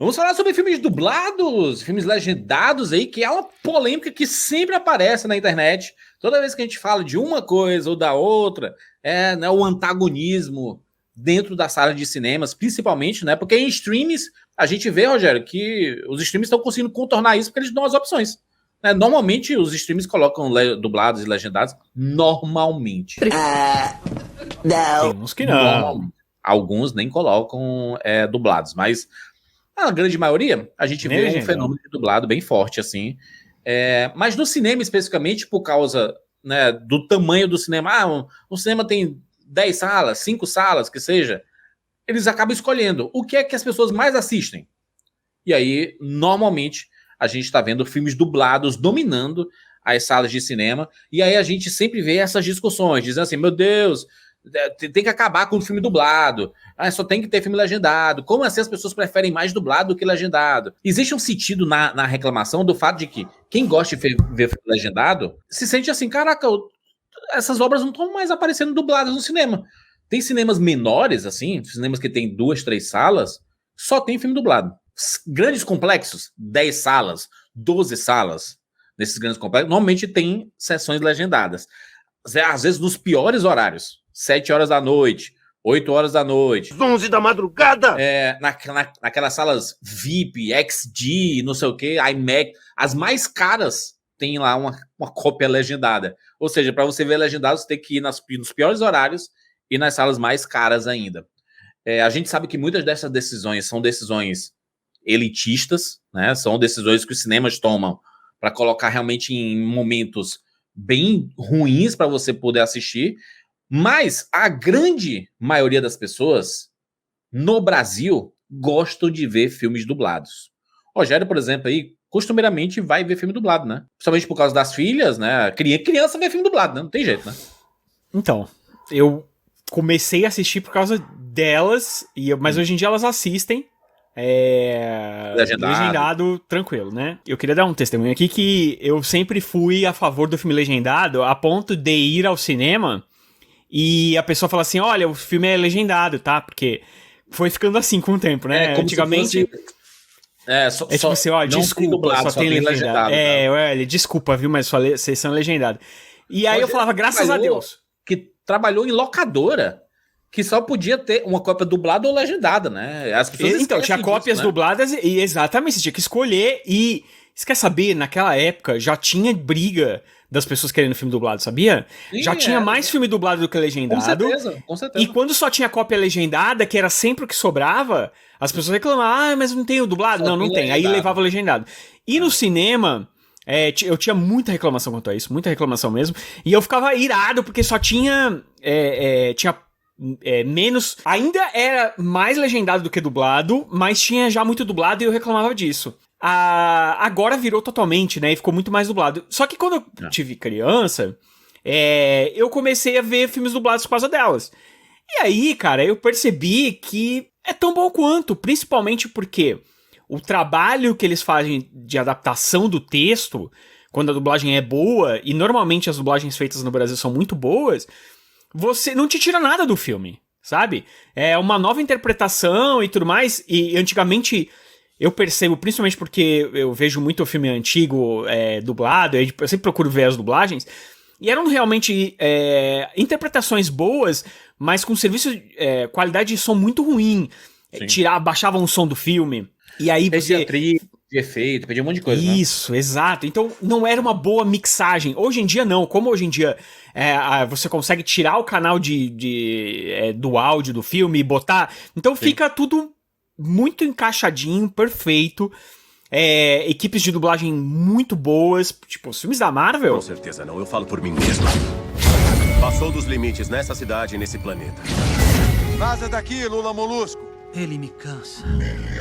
Vamos falar sobre filmes dublados, filmes legendados aí, que é uma polêmica que sempre aparece na internet. Toda vez que a gente fala de uma coisa ou da outra, né, o antagonismo dentro da sala de cinemas, principalmente, né? Porque em streams, a gente vê, Rogério, que os streams estão conseguindo contornar isso porque eles dão as opções. Né? Normalmente, os streams colocam dublados e legendados, normalmente. Não. Tem uns que não. Alguns nem colocam dublados, mas a grande maioria, a gente vê um fenômeno de dublado bem forte, assim. Mas no cinema, especificamente, por causa, né, do tamanho do cinema, um cinema tem 10 salas, 5 salas, que seja, eles acabam escolhendo o que é que as pessoas mais assistem. E aí, normalmente, a gente está vendo filmes dublados dominando as salas de cinema, e aí a gente sempre vê essas discussões, dizendo assim, meu Deus, tem que acabar com o filme dublado, só tem que ter filme legendado, como assim as pessoas preferem mais dublado do que legendado? Existe um sentido na reclamação do fato de que quem gosta de ver filme legendado se sente assim, caraca, essas obras não estão mais aparecendo dubladas no cinema. Tem cinemas menores, assim, cinemas que tem 2, 3 salas, só tem filme dublado. Grandes complexos, 10 salas, 12 salas, nesses grandes complexos, normalmente tem sessões legendadas. Às vezes nos piores horários, 7 horas da noite, 8 horas da noite. 11 da madrugada! Naquelas salas VIP, XD, não sei o que, IMAX, as mais caras tem lá uma cópia legendada. Ou seja, para você ver legendado, você tem que ir nos piores horários e nas salas mais caras ainda. A gente sabe que muitas dessas decisões são decisões elitistas, né? São decisões que os cinemas tomam para colocar realmente em momentos bem ruins para você poder assistir, mas a grande maioria das pessoas no Brasil gostam de ver filmes dublados. Rogério, por exemplo, aí costumeiramente vai ver filme dublado, né? Principalmente por causa das filhas, né? Criança vê filme dublado, né? Não tem jeito, né? Então, eu comecei a assistir por causa delas, mas hoje em dia elas assistem legendado tranquilo, né? Eu queria dar um testemunho aqui que eu sempre fui a favor do filme legendado, a ponto de ir ao cinema e a pessoa fala assim, olha, o filme é legendado, tá? Porque foi ficando assim com o tempo, né? Antigamente... tipo assim, ó, desculpa, dublado, só tem legendado. Desculpa, viu, mas vocês são legendados. E aí eu falava, graças a Deus. Que trabalhou em locadora, que só podia ter uma cópia dublada ou legendada, né? As pessoas então, tinha cópias dubladas e exatamente, você tinha que escolher. E você quer saber, naquela época já tinha briga das pessoas querendo filme dublado, sabia? Sim, já tinha mais filme dublado do que legendado. Com certeza. E quando só tinha cópia legendada, que era sempre o que sobrava, as pessoas reclamavam, mas não tem o dublado? Não tem. Legendado. Aí levava o legendado. E no cinema, eu tinha muita reclamação quanto a isso, muita reclamação mesmo. E eu ficava irado, porque só tinha... tinha menos... Ainda era mais legendado do que dublado, mas tinha já muito dublado e eu reclamava disso. Agora virou totalmente, né? E ficou muito mais dublado. Só que quando eu tive criança, eu comecei a ver filmes dublados por causa delas. E aí, cara, eu percebi que é tão bom quanto, principalmente porque o trabalho que eles fazem de adaptação do texto, quando a dublagem é boa, e normalmente as dublagens feitas no Brasil são muito boas, você não te tira nada do filme, sabe? É uma nova interpretação e tudo mais, e antigamente... Eu percebo, principalmente porque eu vejo muito filme antigo dublado, eu sempre procuro ver as dublagens, e eram realmente interpretações boas, mas com serviço qualidade de som muito ruim. Baixavam o som do filme, e aí você... de efeito, pedia um monte de coisa, Isso, né? Exato. Então não era uma boa mixagem. Hoje em dia não, como hoje em dia você consegue tirar o canal do áudio do filme e botar... Então fica tudo... muito encaixadinho, perfeito. Equipes de dublagem muito boas. Tipo, os filmes da Marvel. Com certeza não, eu falo por mim mesmo. Passou dos limites nessa cidade e nesse planeta. Vaza daqui, Lula Molusco. Ele me cansa.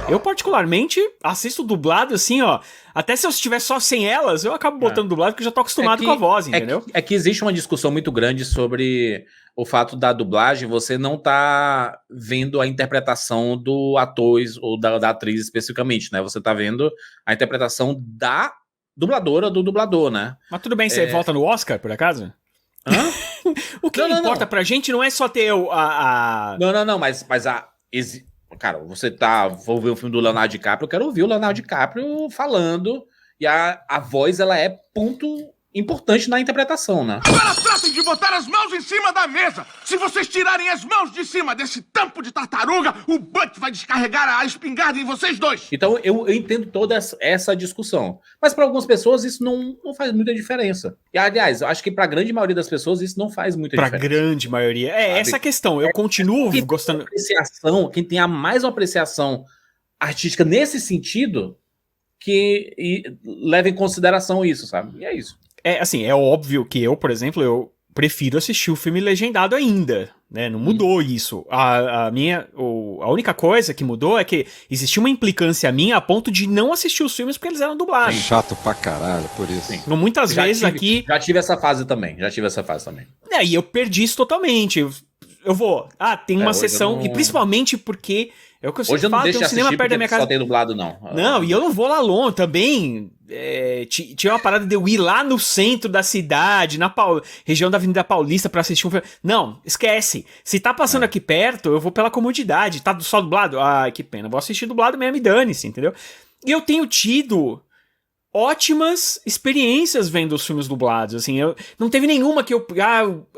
Eu, particularmente, assisto dublado assim, ó. Até se eu estiver só sem elas, eu acabo botando dublado porque eu já tô acostumado com a voz, entendeu? É que existe uma discussão muito grande sobre o fato da dublagem, você não tá vendo a interpretação do ator ou da atriz especificamente, né? Você tá vendo a interpretação da dubladora ou do dublador, né? Mas tudo bem, você volta no Oscar, por acaso? Hã? O que não importa pra gente não é só ter Não, mas Cara, vou ver o filme do Leonardo DiCaprio, eu quero ouvir o Leonardo DiCaprio falando, e a voz, ela é ponto importante na interpretação, né? Agora tratem de botar as mãos em cima da mesa! Se vocês tirarem as mãos de cima desse tampo de tartaruga, o Buck vai descarregar a espingarda em vocês dois! Então eu entendo toda essa discussão. Mas para algumas pessoas isso não faz muita diferença. E, aliás, eu acho que para a grande maioria das pessoas isso não faz muita diferença. Para a grande maioria. Essa a questão. Eu continuo gostando... Quem tem a mais apreciação artística nesse sentido, que leva em consideração isso, sabe? E é isso. Assim, é óbvio que eu, por exemplo, eu prefiro assistir o filme legendado ainda, né? Não mudou isso. A única coisa que mudou é que existia uma implicância minha a ponto de não assistir os filmes porque eles eram dublados. Chato pra caralho, por isso. Sim. Muitas vezes aqui... Já tive essa fase também. E eu perdi isso totalmente. Eu vou... tem uma sessão... Não... E principalmente porque... Hoje eu não deixo de assistir perto da minha casa. Só tem dublado, não. Não, e eu não vou lá longe também. Tinha uma parada de eu ir lá no centro da cidade, na região da Avenida Paulista pra assistir um filme. Não, esquece. Se tá passando aqui perto, eu vou pela comodidade. Tá só dublado? Ai, que pena. Vou assistir dublado mesmo e dane-se, entendeu? E eu tenho tido ótimas experiências vendo os filmes dublados, assim, não teve nenhuma que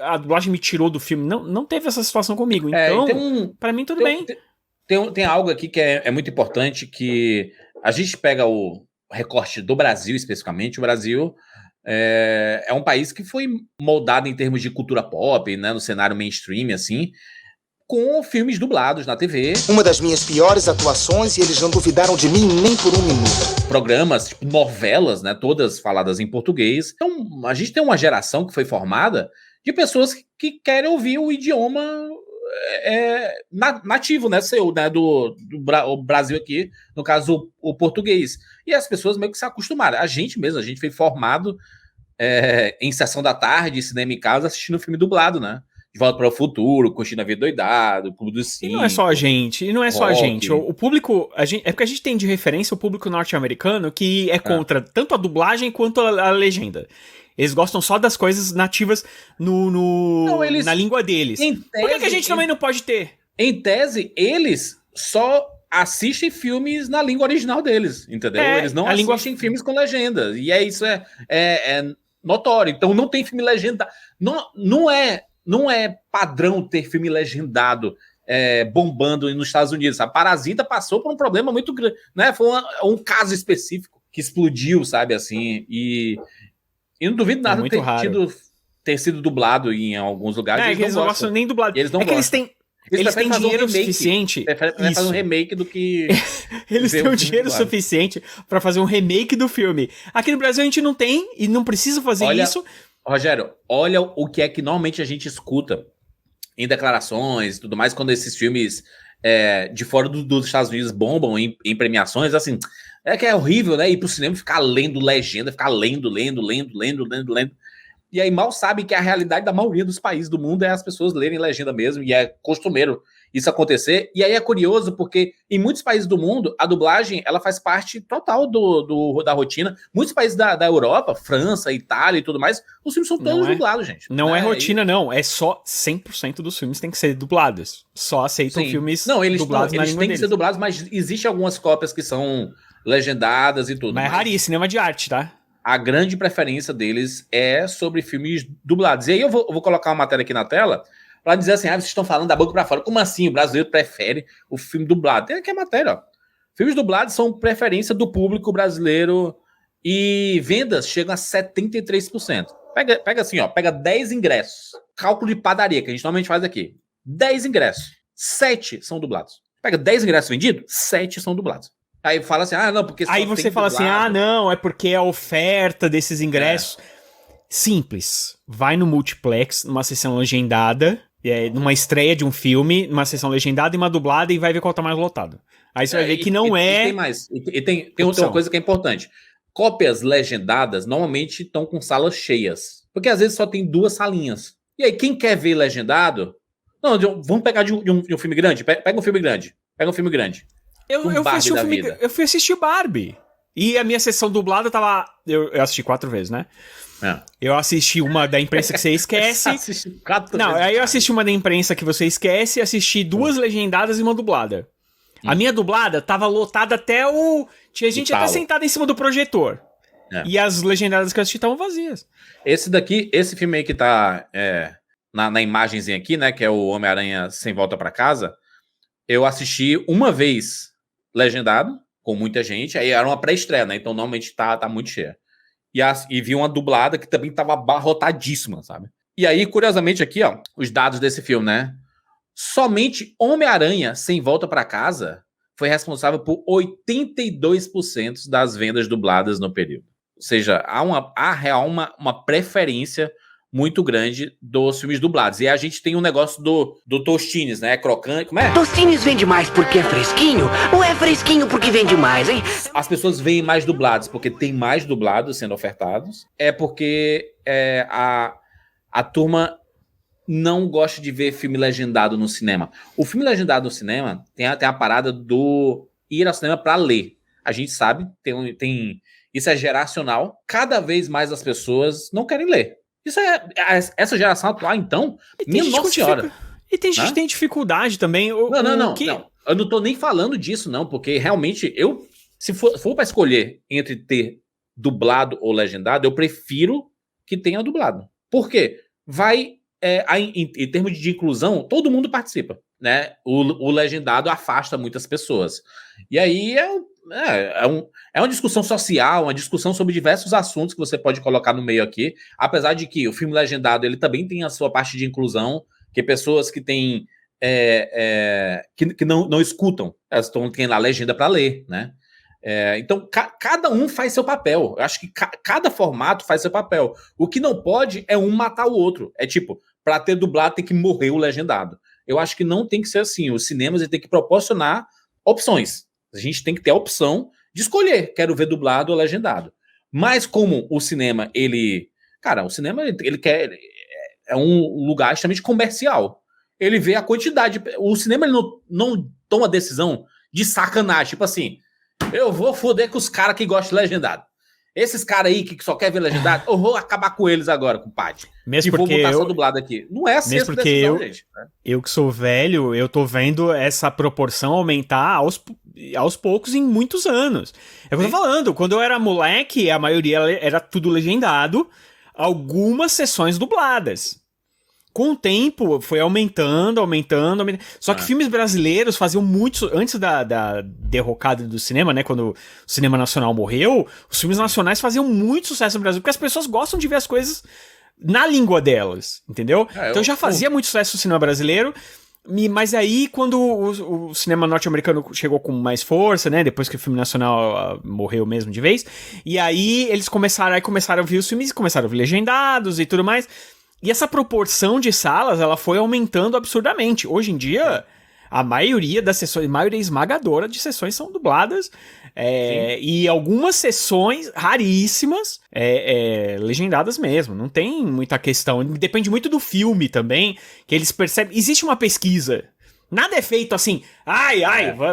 a dublagem me tirou do filme, não teve essa situação comigo, então, pra mim tudo bem. Tem algo aqui que é muito importante, que a gente pega o recorte do Brasil, especificamente. O Brasil é um país que foi moldado em termos de cultura pop, né, no cenário mainstream, assim, com filmes dublados na TV. Uma das minhas piores atuações e eles não duvidaram de mim nem por um minuto. Programas, tipo novelas, né, todas faladas em português. Então, a gente tem uma geração que foi formada de pessoas que querem ouvir o idioma nativo, né, do Brasil aqui, no caso o português, e as pessoas meio que se acostumaram, a gente foi formado em sessão da tarde, cinema em casa, assistindo filme dublado, né, De Volta para o Futuro, Curtindo a Vida Doidado, Clube dos Cinco. E não é só a gente, o público, é porque a gente tem de referência o público norte-americano que é contra tanto a dublagem quanto a legenda. Eles gostam só das coisas nativas na língua deles. Tese, por que a gente também não pode ter? Em tese, eles só assistem filmes na língua original deles, entendeu? Eles não assistem filmes com legenda. E isso é notório. Então não tem filme legendado. Não é padrão ter filme legendado bombando nos Estados Unidos. A Parasita passou por um problema muito grande, né? Foi um caso específico que explodiu, sabe, assim, e não duvido nada ter sido dublado em alguns lugares. Eles não gostam nem dublado. Eles não gostam. Eles têm dinheiro suficiente. Preferem fazer um remake do que... Eles têm dinheiro suficiente pra fazer um remake do filme. Aqui no Brasil a gente não tem e não precisa fazer isso. Rogério, olha o que é que normalmente a gente escuta em declarações e tudo mais, quando esses filmes de fora dos Estados Unidos bombam em premiações, assim... que é horrível, né? Ir pro cinema e ficar lendo legenda, ficar lendo. E aí mal sabe que a realidade da maioria dos países do mundo é as pessoas lerem legenda mesmo, e é costumeiro isso acontecer. E aí é curioso porque em muitos países do mundo, a dublagem, ela faz parte total da rotina. Muitos países da Europa, França, Itália e tudo mais, os filmes são todos dublados, gente. Não é rotina, não. É só 100% dos filmes têm que ser dublados. Só aceitam filmes dublados na língua deles. Eles têm que ser dublados, mas existem algumas cópias que são legendadas e tudo. Mas é raríssimo, cinema de arte, tá? A grande preferência deles é sobre filmes dublados. E aí eu vou colocar uma matéria aqui na tela para dizer assim, vocês estão falando da boca para fora. Como assim? O brasileiro prefere o filme dublado? Tem aqui a matéria, ó. Filmes dublados são preferência do público brasileiro e vendas chegam a 73%. Pega assim, ó, pega 10 ingressos. Cálculo de padaria, que a gente normalmente faz aqui. 10 ingressos. 7 são dublados. Pega 10 ingressos vendidos, 7 são dublados. Aí fala assim, não, porque... Aí você fala assim, não, é porque a oferta desses ingressos... Simples. Vai no multiplex, numa sessão legendada, numa estreia de um filme, numa sessão legendada e uma dublada, e vai ver qual tá mais lotado. Aí você vai ver que não é... E tem mais. Tem uma coisa que é importante. Cópias legendadas normalmente estão com salas cheias. Porque às vezes só tem 2 salinhas. E aí, quem quer ver legendado... Não, vamos pegar de um filme grande. Pega um filme grande. Eu fui assistir Barbie. E a minha sessão dublada tava... Eu assisti 4 vezes, né? Eu assisti uma da imprensa que você esquece. Aí eu assisti uma da imprensa que você esquece, assisti 2 legendadas e uma dublada. A minha dublada tava lotada até o... Tinha gente até sentada em cima do projetor. E as legendadas que eu assisti estavam vazias. Esse filme aí que tá na imagenzinha aqui, né, que é o Homem-Aranha Sem Volta Pra Casa, eu assisti uma vez legendado, com muita gente, aí era uma pré-estreia, né, então normalmente tá muito cheia. E vi uma dublada que também tava abarrotadíssima, sabe? E aí, curiosamente aqui, ó, os dados desse filme, né, somente Homem-Aranha Sem Volta Pra Casa foi responsável por 82% das vendas dubladas no período. Ou seja, há uma preferência muito grande dos filmes dublados. E a gente tem um negócio do Tostines, né? Crocante. Como é? Tostines vende mais porque é fresquinho ou é fresquinho porque vende mais, hein? As pessoas veem mais dublados porque tem mais dublados sendo ofertados. É porque a turma não gosta de ver filme legendado no cinema. O filme legendado no cinema tem a parada do ir ao cinema para ler. A gente sabe, isso é geracional. Cada vez mais as pessoas não querem ler. Essa geração atual, então, minha nossa senhora. E tem gente que tem dificuldade também. Não. Eu não tô nem falando disso, não, porque realmente se for para escolher entre ter dublado ou legendado, eu prefiro que tenha dublado. Por quê? Em termos de inclusão, todo mundo participa, né? O legendado afasta muitas pessoas. E aí é uma discussão social, uma discussão sobre diversos assuntos que você pode colocar no meio aqui, apesar de que o filme legendado ele também tem a sua parte de inclusão, que pessoas que têm que não escutam, elas têm lá a legenda para ler, né? Então, cada um faz seu papel. Eu acho que cada formato faz seu papel. O que não pode é um matar o outro. É tipo, para ter dublado tem que morrer o legendado. Eu acho que não tem que ser assim. Os cinemas têm que proporcionar opções. A gente tem que ter a opção de escolher. Quero ver dublado ou legendado. Mas como o cinema, o cinema ele quer... É um lugar extremamente comercial. Ele vê a quantidade... O cinema ele não toma decisão de sacanagem. Tipo assim, eu vou foder com os caras que gostam de legendado. Esses caras aí que só quer ver legendado, eu vou acabar com eles agora, compadre. Mesmo porque vou botar só dublado aqui. Não é assim essa decisão, gente. Eu que sou velho, eu tô vendo essa proporção aumentar aos poucos em muitos anos. É o que eu tô falando. Quando eu era moleque, a maioria era tudo legendado. Algumas sessões dubladas. Com o tempo, foi aumentando. Só que filmes brasileiros faziam muito... Antes da derrocada do cinema, né? Quando o cinema nacional morreu, os filmes nacionais faziam muito sucesso no Brasil, porque as pessoas gostam de ver as coisas na língua delas, entendeu? Então já fazia muito sucesso o cinema brasileiro, mas aí quando o cinema norte-americano chegou com mais força, né? Depois que o filme nacional morreu mesmo de vez, e aí eles começaram a ver os filmes, começaram a ver legendados e tudo mais... E essa proporção de salas, ela foi aumentando absurdamente. Hoje em dia, a maioria das sessões, a maioria esmagadora de sessões são dubladas. E algumas sessões raríssimas, legendadas mesmo. Não tem muita questão. Depende muito do filme também, que eles percebem. Existe uma pesquisa. Nada é feito assim,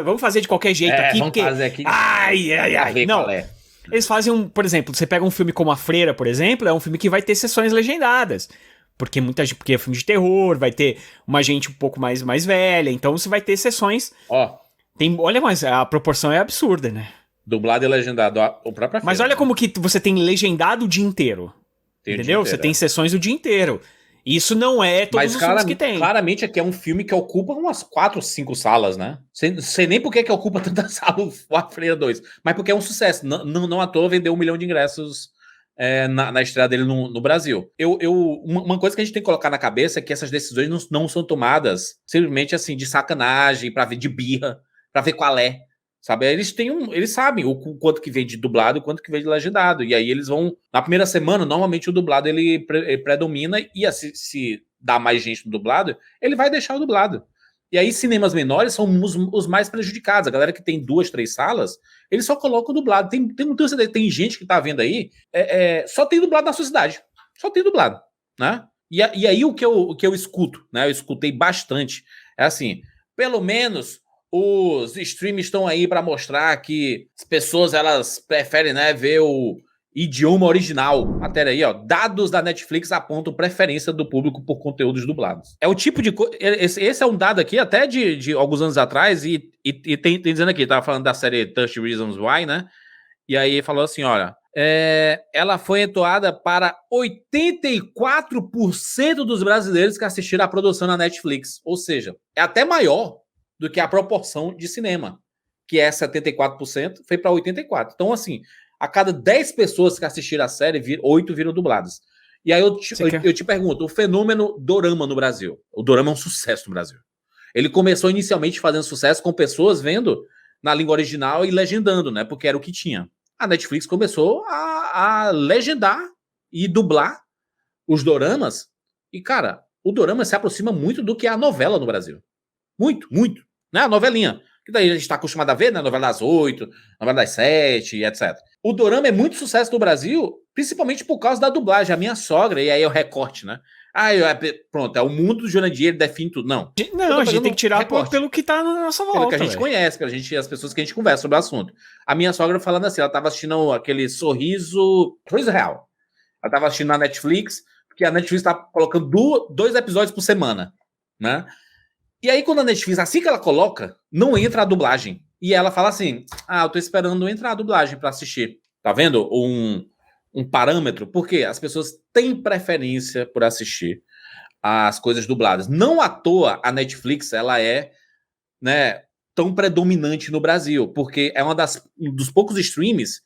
vamos fazer de qualquer jeito aqui, porque... Fazer aqui. Não. Eles fazem, por exemplo, você pega um filme como A Freira, por exemplo, é um filme que vai ter sessões legendadas. Porque é filme de terror, vai ter uma gente um pouco mais velha, então você vai ter sessões... Olha, mas a proporção é absurda, né? Dublado e legendado, o próprio. Mas olha como que você tem legendado o dia inteiro. Entendeu? Você tem sessões o dia inteiro. Isso não é todos os filmes que tem. Claramente aqui é um filme que ocupa umas 4 ou 5 salas, né? Sei nem por que ocupa tanta sala o A Freira 2. Mas porque é um sucesso. Não à toa vendeu 1 milhão de ingressos na estreia dele no Brasil. Uma coisa que a gente tem que colocar na cabeça é que essas decisões não são tomadas simplesmente assim, de sacanagem, pra ver de birra, pra ver qual é. Sabe? Eles sabem o quanto que vem de dublado e o quanto que vem de legendado. E aí eles vão... Na primeira semana, normalmente o dublado ele predomina e se dá mais gente no dublado, ele vai deixar o dublado. E aí cinemas menores são os mais prejudicados. A galera que tem 2, 3 salas, eles só colocam o dublado. Tem gente que tá vendo aí, só tem dublado na sua cidade. Só tem dublado, né? E aí o que eu escuto, né? Eu escutei bastante. É assim, pelo menos... Os streams estão aí para mostrar que as pessoas elas preferem, né, ver idioma original. Matéria aí, ó. Dados da Netflix apontam preferência do público por conteúdos dublados. É o tipo de coisa. Esse é um dado aqui até de alguns anos atrás, e tem dizendo aqui, tava falando da série 30 Reasons Why, né? E aí falou assim: olha, ela foi entoada para 84% dos brasileiros que assistiram à produção na Netflix. Ou seja, é até maior do que a proporção de cinema, que é 74%, foi para 84%. Então, assim, a cada 10 pessoas que assistiram a série, 8 viram dubladas. E aí eu te pergunto, o fenômeno dorama no Brasil. O dorama é um sucesso no Brasil. Ele começou inicialmente fazendo sucesso com pessoas vendo na língua original e legendando, né? Porque era o que tinha. A Netflix começou a legendar e dublar os doramas. E, cara, o dorama se aproxima muito do que é a novela no Brasil. Muito, muito. Né? A novelinha. Que daí a gente está acostumado a ver, né? Novela das 8, novela das 7, etc. O dorama é muito sucesso no Brasil, principalmente por causa da dublagem. A minha sogra, e aí é o recorte, né? Pronto, é o mundo do Jurandir, ele define tudo. Não, a gente tem que tirar pelo que tá na nossa volta. Pelo que a gente conhece, as pessoas que a gente conversa sobre o assunto. A minha sogra falando assim, ela tava assistindo aquele Sorriso Real. Ela tava assistindo na Netflix, porque a Netflix tá colocando 2 episódios por semana, né? E aí, quando a Netflix, assim que ela coloca, não entra a dublagem. E ela fala assim, eu tô esperando entrar a dublagem pra assistir. Tá vendo? Um parâmetro, porque as pessoas têm preferência por assistir as coisas dubladas. Não à toa a Netflix, ela é, né, tão predominante no Brasil, porque é um dos poucos streams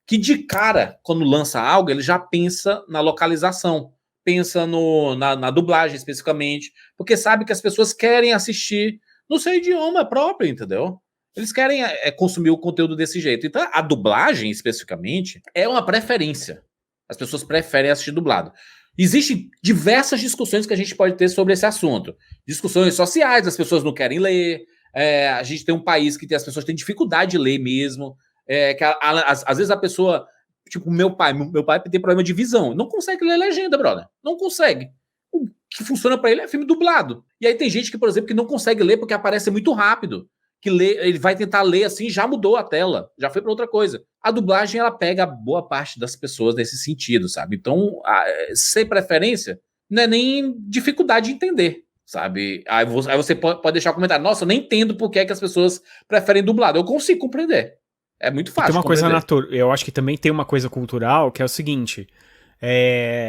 que de cara, quando lança algo, ele já pensa na localização, pensa na dublagem especificamente, porque sabe que as pessoas querem assistir no seu idioma próprio, entendeu? Eles querem consumir o conteúdo desse jeito. Então, a dublagem, especificamente, é uma preferência. As pessoas preferem assistir dublado. Existem diversas discussões que a gente pode ter sobre esse assunto. Discussões sociais, as pessoas não querem ler. A gente tem um país que as pessoas têm dificuldade de ler mesmo. Às vezes a pessoa... Tipo, meu pai tem problema de visão. Não consegue ler legenda, brother. Não consegue. O que funciona pra ele é filme dublado. E aí tem gente que, por exemplo, que não consegue ler porque aparece muito rápido. Ele vai tentar ler assim, já mudou a tela, já foi para outra coisa. A dublagem, ela pega boa parte das pessoas nesse sentido, sabe? Então, ser preferência não é nem dificuldade de entender, sabe? Aí você pode deixar um comentário, nossa, eu nem entendo por que é que as pessoas preferem dublado. Eu consigo compreender. É muito fácil. Tem uma coisa natural. Eu acho que também tem uma coisa cultural, que é o seguinte,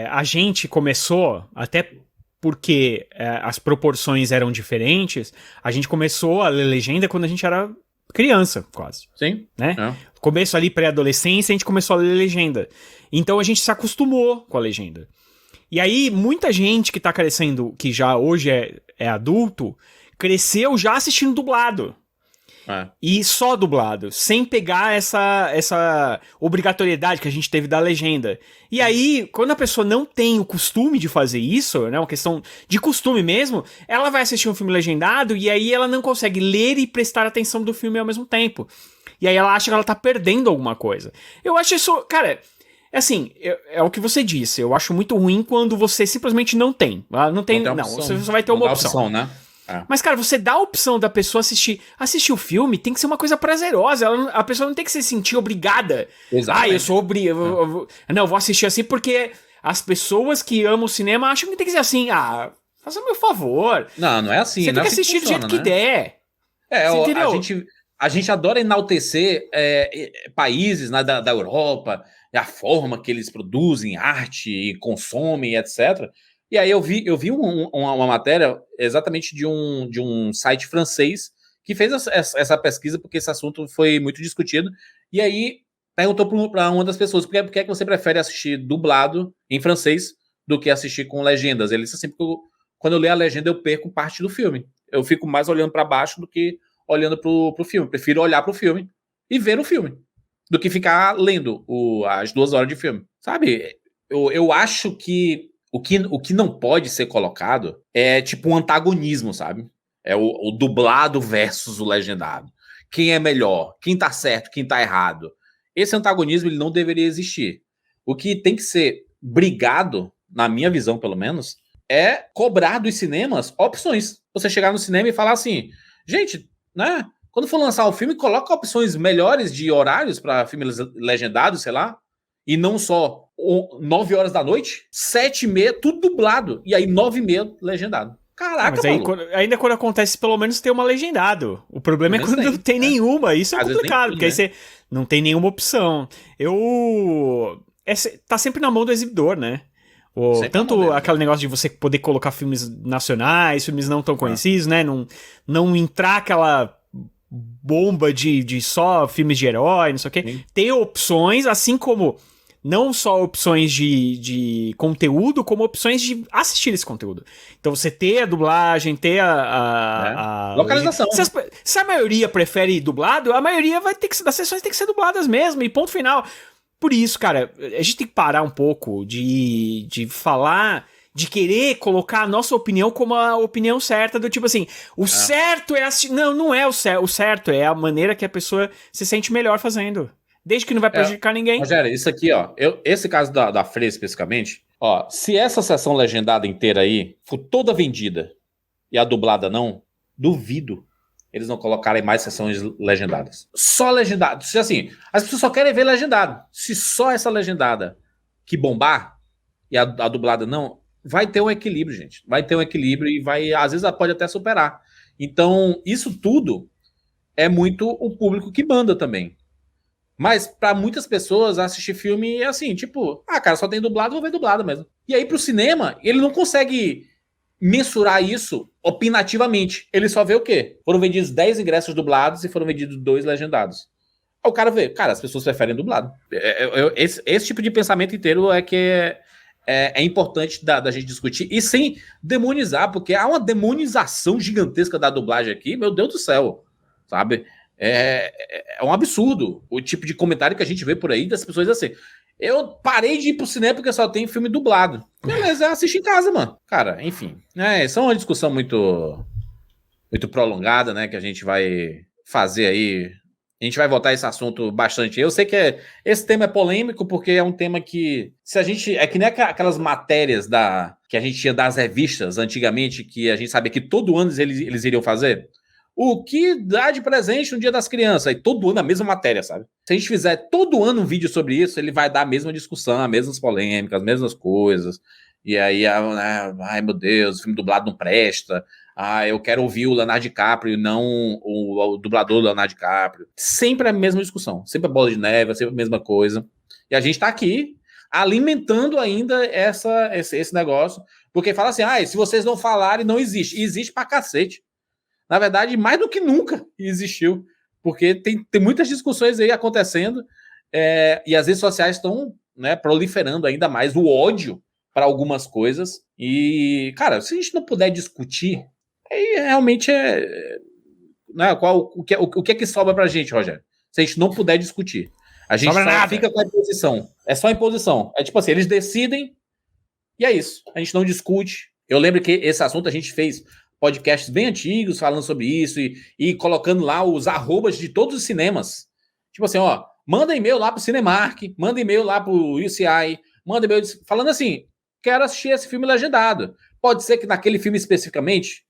a gente começou, até porque as proporções eram diferentes, a gente começou a ler legenda quando a gente era criança, quase. Sim. Né? Começo ali, pré-adolescência, a gente começou a ler legenda. Então a gente se acostumou com a legenda. E aí, muita gente que tá crescendo, que já hoje é adulto, cresceu já assistindo dublado. E só dublado, sem pegar essa obrigatoriedade que a gente teve da legenda. E aí, quando a pessoa não tem o costume de fazer isso, né, uma questão de costume mesmo, ela vai assistir um filme legendado e aí ela não consegue ler e prestar atenção do filme ao mesmo tempo. E aí ela acha que ela tá perdendo alguma coisa. Eu acho isso, cara, assim, é o que você disse, eu acho muito ruim quando você simplesmente não tem. Você vai ter uma opção, né? Mas, cara, você dá a opção da pessoa assistir o filme, tem que ser uma coisa prazerosa. A pessoa não tem que se sentir obrigada. Exatamente. Eu sou obrigado. Não, vou assistir assim porque as pessoas que amam o cinema acham que tem que ser assim. Faça meu favor. Não é assim. Você tem que assistir do jeito que der. A gente adora enaltecer países, né, da Europa, a forma que eles produzem arte e consomem, etc. E aí eu vi uma matéria exatamente de um site francês que fez essa pesquisa, porque esse assunto foi muito discutido. E aí perguntou para uma das pessoas, por que é que você prefere assistir dublado em francês do que assistir com legendas? Ele disse assim, porque quando eu leio a legenda eu perco parte do filme. Eu fico mais olhando para baixo do que olhando pro filme. Prefiro olhar pro filme e ver o filme do que ficar lendo as 2 horas de filme. Sabe? Eu acho que o que não pode ser colocado é tipo um antagonismo, sabe? É o dublado versus o legendado. Quem é melhor? Quem tá certo? Quem tá errado? Esse antagonismo ele não deveria existir. O que tem que ser brigado, na minha visão pelo menos, é cobrar dos cinemas opções. Você chegar no cinema e falar assim, gente, né? Quando for lançar o filme, coloca opções melhores de horários para filmes legendados, sei lá. E não só 9 horas da noite, 7h30, tudo dublado. E aí 9h30 legendado. Caraca, mas aí, ainda quando acontece, pelo menos tem uma legendado. O problema é quando não tem nenhuma. Isso é complicado, porque aí você não tem nenhuma opção. Tá sempre na mão do exibidor, né? Tanto aquele negócio de você poder colocar filmes nacionais, filmes não tão conhecidos, né? Não entrar aquela bomba de só filmes de herói, não sei o quê. Sim. Ter opções, assim como não só opções de conteúdo, como opções de assistir esse conteúdo. Então você ter a dublagem, ter a localização. Se a maioria prefere dublado, a maioria vai ter que das sessões tem que ser dubladas mesmo, e ponto final. Por isso, cara, a gente tem que parar um pouco de falar, de querer colocar a nossa opinião como a opinião certa, do tipo assim, o certo é assistir. Não é o certo, é a maneira que a pessoa se sente melhor fazendo. Desde que não vai prejudicar ninguém. Rogério, isso aqui, ó, esse caso da Freya especificamente, ó, se essa sessão legendada inteira aí for toda vendida e a dublada não, duvido eles não colocarem mais sessões legendadas. Só legendado. Se assim, as pessoas só querem ver legendado. Se só essa legendada que bombar e a dublada não, vai ter um equilíbrio, gente. Vai ter um equilíbrio e às vezes ela pode até superar. Então, isso tudo é muito o público que manda também. Mas para muitas pessoas assistir filme é assim, tipo, cara, só tem dublado, vou ver dublado mesmo. E aí pro cinema, ele não consegue mensurar isso opinativamente. Ele só vê o quê? Foram vendidos 10 ingressos dublados e foram vendidos 2 legendados. Aí o cara vê, cara, as pessoas preferem dublado. Esse tipo de pensamento inteiro é que é importante da gente discutir e sem demonizar, porque há uma demonização gigantesca da dublagem aqui, meu Deus do céu, sabe? É um absurdo o tipo de comentário que a gente vê por aí das pessoas assim. Eu parei de ir pro cinema porque só tem filme dublado. Beleza, assiste em casa, mano. Cara, enfim. Isso é uma discussão muito prolongada, né? Que a gente vai fazer aí. A gente vai voltar a esse assunto bastante. Eu sei que esse tema é polêmico porque é um tema que... se a gente é que nem aquelas matérias que a gente tinha das revistas antigamente, que a gente sabia que todo ano eles iriam fazer. O que dá de presente no Dia das Crianças? Aí todo ano a mesma matéria, sabe? Se a gente fizer todo ano um vídeo sobre isso, ele vai dar a mesma discussão, as mesmas polêmicas, as mesmas coisas. E aí, ai meu Deus, o filme dublado não presta. Eu quero ouvir o Leonardo DiCaprio e não o dublador do Leonardo DiCaprio. Sempre a mesma discussão, sempre a bola de neve, sempre a mesma coisa. E a gente tá aqui alimentando ainda esse negócio, porque fala assim, se vocês não falarem, não existe. E existe pra cacete. Na verdade, mais do que nunca existiu, porque tem muitas discussões aí acontecendo e as redes sociais estão, né, proliferando ainda mais o ódio para algumas coisas. E, cara, se a gente não puder discutir, aí realmente né, o que é que sobra pra gente, Rogério? Se a gente não puder discutir. A gente só fica com a imposição. É só imposição. É tipo assim, eles decidem e é isso. A gente não discute. Eu lembro que esse assunto a gente fez podcasts bem antigos falando sobre isso e colocando lá os arrobas de todos os cinemas. Tipo assim, manda e-mail lá pro Cinemark, manda e-mail lá pro UCI, manda e-mail falando assim, quero assistir esse filme legendado. Pode ser que naquele filme especificamente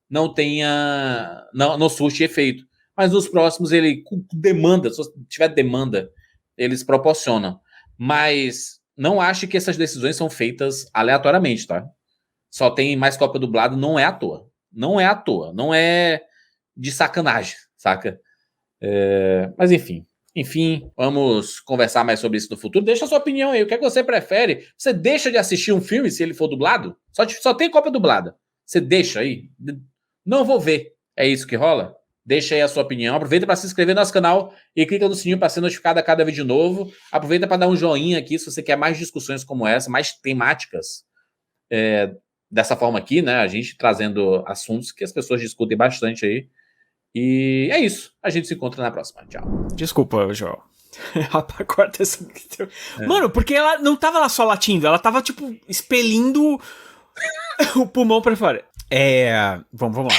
não tenha, não surte efeito, mas nos próximos ele com demanda, se tiver demanda, eles proporcionam. Mas não ache que essas decisões são feitas aleatoriamente, tá? Só tem mais cópia dublado, não é à toa. Não é à toa, não é de sacanagem, saca? Mas enfim, vamos conversar mais sobre isso no futuro. Deixa a sua opinião aí, o que é que você prefere? Você deixa de assistir um filme se ele for dublado? Só tem cópia dublada. Você deixa aí? Não vou ver. É isso que rola? Deixa aí a sua opinião. Aproveita para se inscrever no nosso canal e clica no sininho para ser notificado a cada vídeo novo. Aproveita para dar um joinha aqui se você quer mais discussões como essa, mais temáticas dessa forma aqui, né? A gente trazendo assuntos que as pessoas discutem bastante aí. E é isso. A gente se encontra na próxima. Tchau. Desculpa, João. Corta essa... Mano, porque ela não tava lá só latindo, ela tava, tipo, expelindo o pulmão pra fora. Vamos lá.